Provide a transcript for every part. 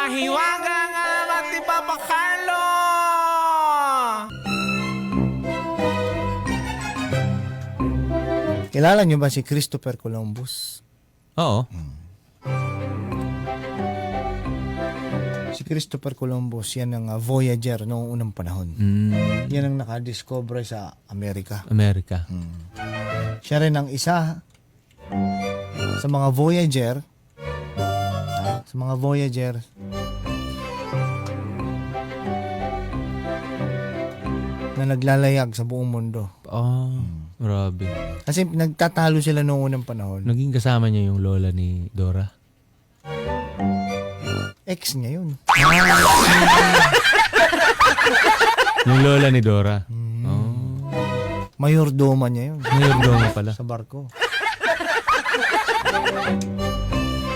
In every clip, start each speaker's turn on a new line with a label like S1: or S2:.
S1: Mahiwaga nga mati Papa Carlo!
S2: Kilala niyo ba si Christopher Columbus?
S3: Oo.
S2: Si Christopher Columbus, yan ang voyager noong unang panahon. Yan ang nakadiscover sa Amerika.
S3: Amerika.
S2: Siya rin ang isa sa mga voyager na naglalayag sa buong mundo.
S3: Oh, grabe.
S2: Kasi nagtatalo sila noong unang panahon.
S3: Naging kasama niya yung lola ni Dora.
S2: Ex niya yun.
S3: Yung lola ni Dora. Oh.
S2: Mayordoma niya yun.
S3: Mayordoma pala.
S2: Sa barko.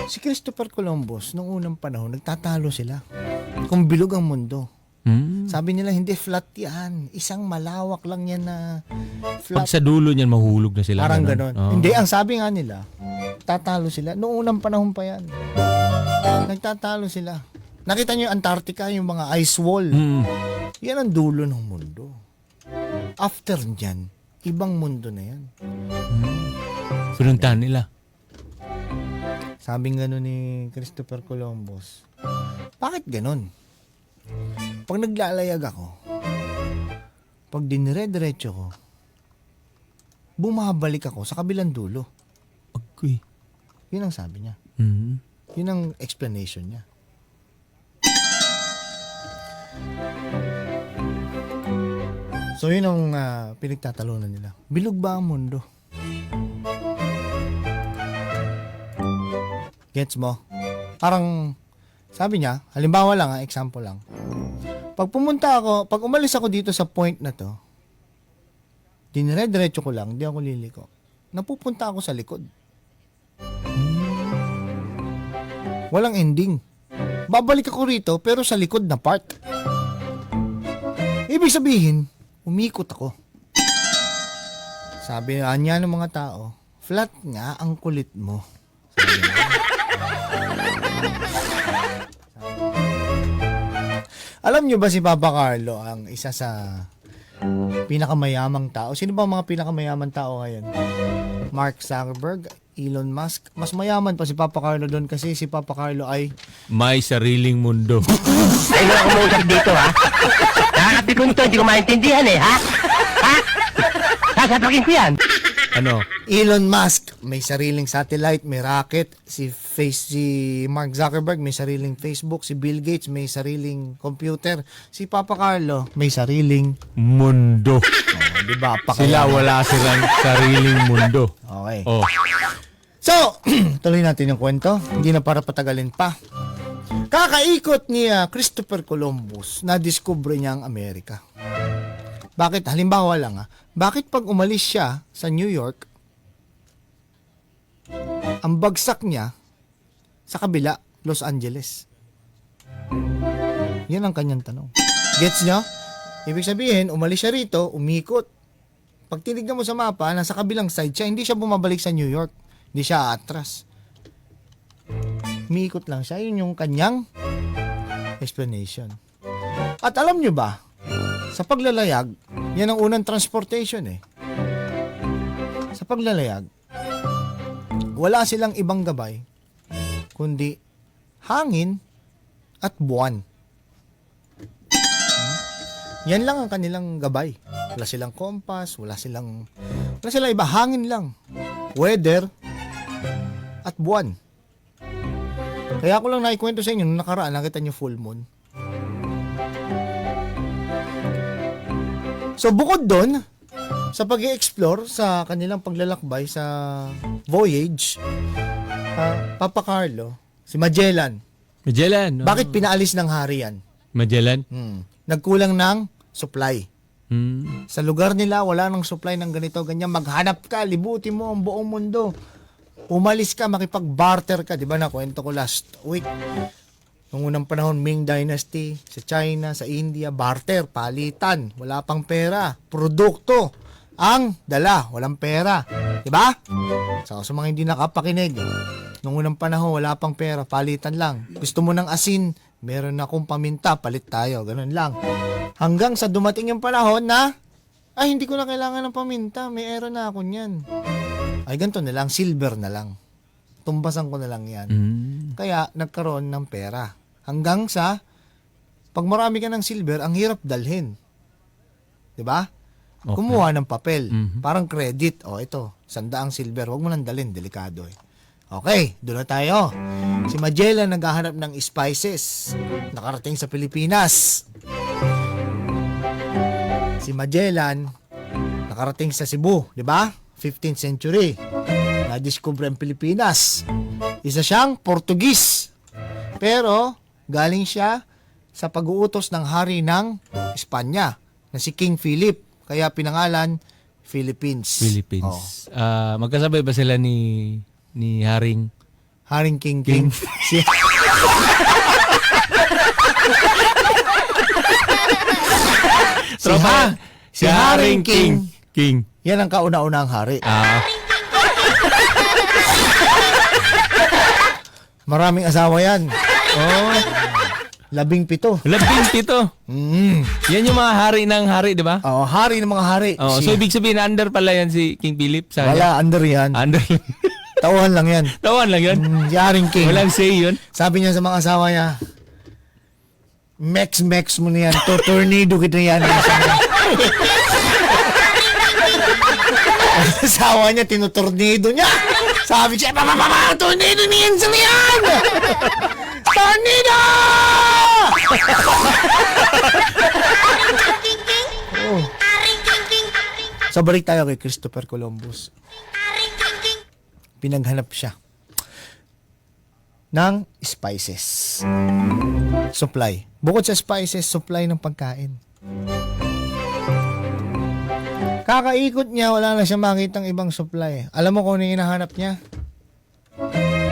S2: Si Christopher Columbus, noong unang panahon, nagtatalo sila. Kung bilog ang mundo. Sabi nila, hindi flat yan. Isang malawak lang yan na
S3: Pag
S2: flat.
S3: sa dulo niyan, mahulog na sila.
S2: Parang ganon.
S3: Oh.
S2: Hindi, ang sabi nga nila, tatalo sila. Noong unang panahon pa yan. Nagtatalo sila. Nakita niyo yung Antarctica, yung mga ice wall. Yan ang dulo ng mundo. After nyan, ibang mundo na yan.
S3: Pinuntahan nila.
S2: Sabi nga nun ni Christopher Columbus, bakit ganon? Pag naglalayag ako, pag dinire-diretso ko, bumabalik ako sa kabilang dulo.
S3: Okay.
S2: Yun ang sabi niya. Yun ang explanation niya. So yun ang pinagtatalunan nila. Bilog ba ang mundo? Gets mo? Parang, sabi niya, halimbawa lang, example lang. Pag umalis ako dito sa point na to, dinire-diretso ko lang, di ako liliko. Napupunta ako sa likod. Walang ending. Babalik ako rito, pero sa likod na part. Ibig sabihin, umikot ako. Sabi niya ng mga tao, flat nga ang kulit mo. Sabi niya. Alam niyo ba si Papa Carlo ang isa sa pinakamayamang tao? Sino ba ang mga pinakamayamang tao ngayon? Mark Zuckerberg, Elon Musk. Mas mayaman pa si Papa Carlo doon kasi si Papa Carlo ay
S3: May sariling mundo.
S4: Ay, wala akong mausap dito, ha? Nakakapikon to, hindi ko maintindihan, eh, ha? Ha? Sasapakin ko yan.
S3: Ano?
S2: Elon Musk, may sariling satellite, may rocket. Si Mark Zuckerberg, may sariling Facebook. Si Bill Gates, may sariling computer. Si Papa Carlo, may sariling
S3: Mundo.
S2: di ba?
S3: Sila wala silang sariling mundo.
S2: Okay.
S3: Oh.
S2: So, tuloy natin yung kwento. Hindi na para patagalin pa. Kakaikot ni Christopher Columbus na discover niya ang Amerika. Bakit? Halimbawa lang bakit pag umalis siya sa New York, ang bagsak niya sa kabila, Los Angeles? Yan ang kanyang tanong. Gets nyo? Ibig sabihin, umalis siya rito, umikot. Pag tinignan mo sa mapa, nasa kabilang side siya, hindi siya bumabalik sa New York. Hindi siya atras. Umikot lang siya. Yun yung kanyang explanation. At alam nyo ba, sa paglalayag, yan ang unang transportation eh. Sa paglalayag, wala silang ibang gabay, kundi hangin at buwan. Yan lang ang kanilang gabay. Wala silang kompas, wala silang iba, hangin lang. Weather at buwan. Kaya ako lang naikwento sa inyo nung nakaraan, nakita nyo full moon. So bukod doon, sa pag-i-explore sa kanilang paglalakbay sa voyage, Papa Carlo, si Magellan,
S3: Magellan.
S2: bakit pinaalis ng hari yan?
S3: Magellan?
S2: Nagkulang ng supply.
S3: Hmm.
S2: Sa lugar nila, wala nang supply ng ganito, ganyan. Maghanap ka, libutin mo ang buong mundo. Umalis ka, makipag-barter ka. Di ba nakwento ko last week? Noong unang panahon, Ming Dynasty, sa China, sa India, barter, palitan, wala pang pera, produkto, ang dala, walang pera. Diba? So, sa mga hindi nakapakinig, noong unang panahon, wala pang pera, palitan lang. Gusto mo ng asin, Meron akong paminta, palit tayo. Ganun lang. Hanggang sa dumating yung panahon na, ay, hindi ko na kailangan ng paminta. May ero na ako niyan. Ay, ganito na lang. Silver na lang. Tumbasan ko na lang yan. Kaya, nagkaroon ng pera. Hanggang sa, pag marami ka ng silver, ang hirap dalhin. 'Di ba?
S3: Okay.
S2: Kumuha ng papel. Parang credit. O, ito. 100 silver. Huwag mo nang dalhin. Delikado eh. Okay, doon na tayo. Si Magellan naghahanap ng spices. Nakarating sa Pilipinas. Si Magellan nakarating sa Cebu, 'di ba? 15th century. Na-discover ang Pilipinas. Isa siyang Portugis. Pero galing siya sa pag-uutos ng hari ng Espanya na si King Philip. Kaya pinangalan Philippines.
S3: Philippines. Magkasabay ba sila ni Haring?
S2: Haring King. Si Haring King. Yan ang kauna-unang hari. Maraming asawa yan. 17.
S3: 17. Yan yung mga hari ng hari, di ba?
S2: Oh, hari ng mga hari.
S3: So ibig sabihin, under pala yan si King Philip? Sa
S2: Wala, under yan.
S3: Under.
S2: Tauhan lang yan.
S3: Tawan lang yan.
S2: Si Haring King.
S3: Walang say yun.
S2: Sabi niya sa mga asawa niya, Mex mo na yan. Tornado kita yan. Ang asawa niya, tinutornado niya. Sabi siya, tornado ni Enzo na yan! Tornado! Oh. So, balik tayo kay Christopher Columbus. Pinaghanap siya ng spices. Supply. Bukod sa spices, supply ng pagkain. Kakaikot niya, wala na siya makitang ibang supply. Alam mo kung ano yung hinahanap niya?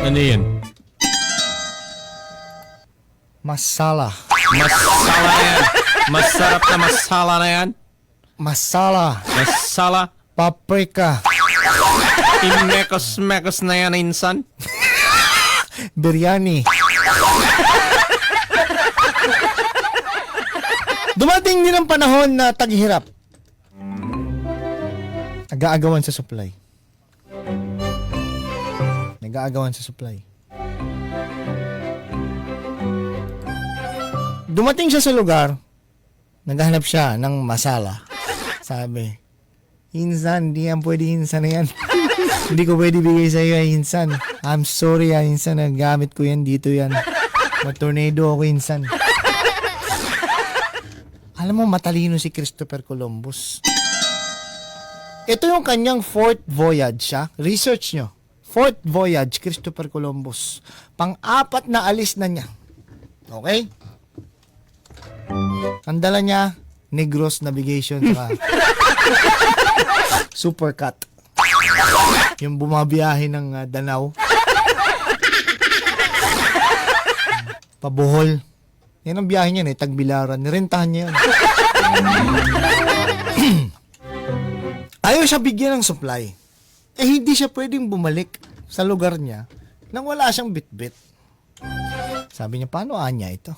S3: Ano yun?
S2: Masala.
S3: Masala yan. Masarap na masala na yan.
S2: Masala.
S3: Masala.
S2: Paprika.
S3: Imekos-mekos na yan, insan.
S2: Biryani. Dumating din ang panahon na taghirap. Nag-aagawan sa supply. Dumating siya sa lugar, naghahanap siya ng masala. Sabi, Insan, di yan pwede Insan na yan. Hindi ko pwede bigay sa iyo, Insan. I'm sorry, Insan. Nagamit ko yan dito yan. Tornado ako, Insan. Alam mo, matalino si Christopher Columbus. Ito yung kanyang 4th voyage siya. Research nyo. 4th voyage, Christopher Columbus. Pang-4 na alis na niya. Okay? Ang dala niya, Negros Navigation sa Supercat. Yung bumabiyahe ng Danau. Pabohol. Yan ang biyahe niya, Tagbilaran. Nirentahan niya yun. Ayaw siya bigyan ng supply. Hindi siya pwedeng bumalik sa lugar niya nang wala siyang bitbit. Sabi niya, paano anya ito?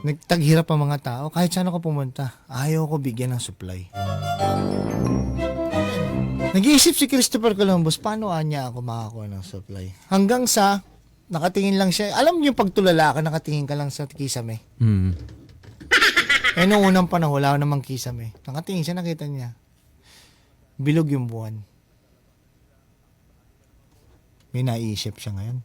S2: Nagtaghirap ang mga tao. Kahit saan ako pumunta, ayaw ko bigyan ng supply. Nag-iisip si Christopher Columbus, paano anya ako makakuha ng supply? Hanggang sa, nakatingin lang siya. Alam niyo, pag tulala ka, nakatingin ka lang sa kisame. Noong unang panahon, wala namang kisame. Nakatingin siya, nakita niya. Bilog yung buwan. May naisip siya ngayon.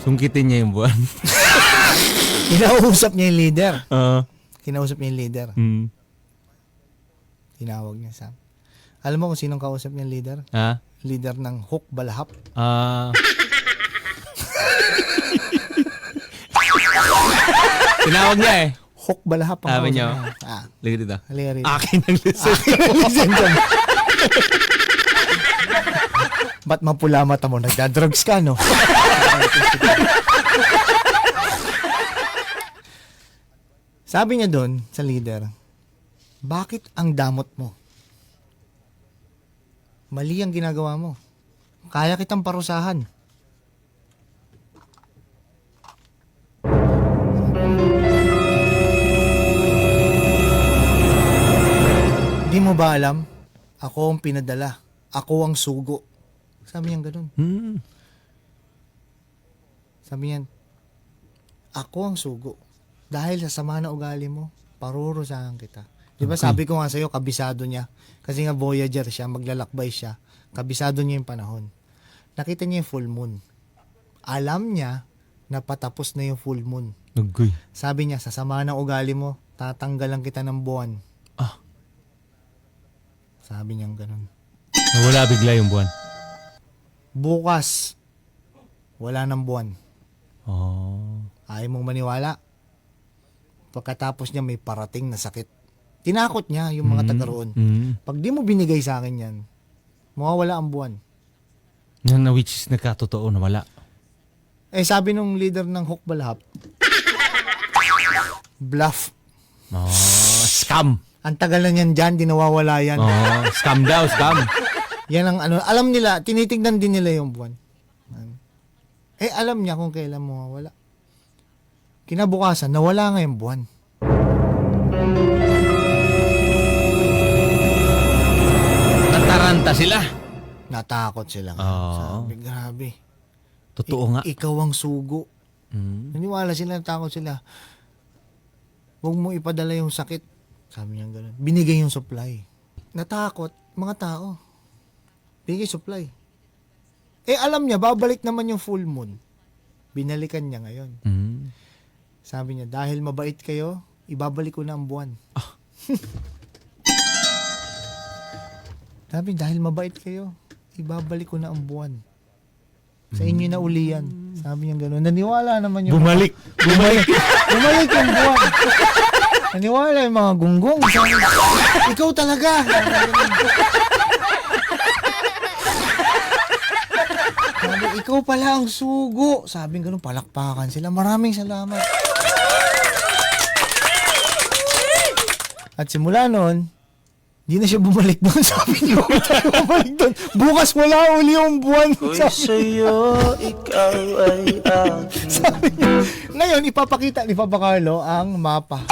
S3: Sungkitin niya yung buwan.
S2: Kinausap niya yung leader.
S3: Kinausap
S2: niya yung leader. Tinawag niya Sam. Alam mo kung sinong kausap niya yung leader? Leader ng Hook Balahap.
S3: Tinawag niya eh.
S2: Hook Balahap.
S3: Sabi niyo. Liga dito.
S2: Halika rito.
S3: Akin ang listen.
S2: Ba't mapula mata mo? Nagdadrugs ka, no? Sabi niya doon sa leader, bakit ang damot mo? Mali ang ginagawa mo. Kaya kitang parusahan. Di mo ba alam? Ako ang pinadala. Ako ang sugo. Sabi niyan ganun.
S3: Hmm.
S2: Sabi niyan, ako ang sugo. Dahil sa sama na ugali mo, parurusahan kita. Di ba sabi ko nga sa'yo, kabisado niya. Kasi nga Voyager siya, maglalakbay siya. Kabisado niya yung panahon. Nakita niya yung full moon. Alam niya na patapos na yung full moon.
S3: Agoy.
S2: Sabi niya, sa sama ng ugali mo, tatanggalan kita ng buwan.
S3: Ah.
S2: Sabi niya ganun.
S3: Nawala bigla yung buwan.
S2: Bukas, wala ng buwan.
S3: Oh.
S2: Ayaw mong maniwala. Pagkatapos niya may parating na sakit. Tinakot niya yung mga taga roon. Pag di mo binigay sa akin yan, mawawala ang buwan.
S3: Na which is nagkatotoo na wala.
S2: Eh sabi nung leader ng Hukbalhap, bluff.
S3: Oh, scam.
S2: Ang tagal na niyan dyan, di nawawala yan.
S3: Oh, scam daw, scam.
S2: Yan ang ano, alam nila, tinitignan din nila yung buwan. Eh alam niya kung kailan mawawala. Kinabukasan, nawala nga yung buwan.
S3: Nataranta sila.
S2: Natakot sila.
S3: Oo.
S2: Sabi, grabe.
S3: Totoo nga.
S2: Ikaw ang sugo. Naniwala sila, natakot sila. Huwag mo ipadala yung sakit. Sabi niya gano'n. Binigay yung supply. Natakot, mga tao. Binigay supply. Eh alam niya, babalik naman yung full moon. Binalikan niya ngayon. Sabi niya, dahil mabait kayo, ibabalik ko na ang buwan. Sabi, dahil mabait kayo, ibabalik ko na ang buwan. Sa inyo na uli yan. Sabi niya gano'n. Naniwala naman yung...
S3: Bumalik.
S2: Bumalik yung buwan. Naniwala yung mga gunggong. Sabi, ikaw talaga. Sabi, ikaw pala ang sugo. Sabi gano'n, palakpakan sila. Maraming salamat. At simula noon, di na siya bumalik doon. Sabi niya, huwag tayo bumalik doon. Bukas wala uli yung buwan. Sabi niya.
S1: ikaw ay
S2: Sabi niya. Ngayon, ipapakita ni Papa Carlo ang mapa.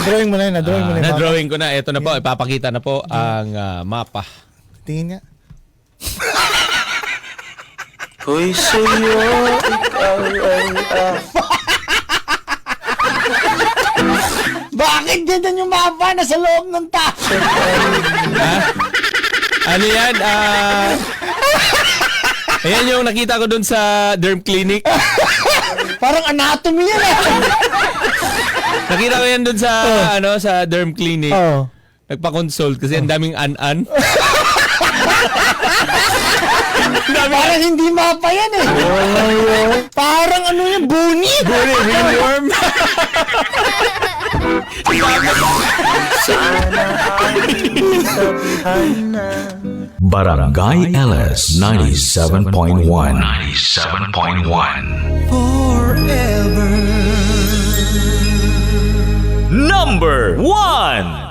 S2: Drawing mo na yun. Drawing mo na yung mapa.
S3: Na-drawing ko na. Ito na po. Ipapakita na po ang mapa.
S2: Tingin nga.
S1: Hoy sa'yo, ikaw ay
S2: Bakit ganyan yung mapa na sa loob ng taso?
S3: Ha? Ano yan? Ayan yung nakita ko dun sa derm clinic.
S2: Parang anatomy yan eh.
S3: Nakita ko yan dun sa sa derm clinic.
S2: Oo.
S3: Nagpa-consult kasi ang daming an-an.
S2: Parang hindi mapa yan eh. Parang ano yan, buni.
S3: Buni, ringworm.
S5: Barangay LS 97.1 Number 1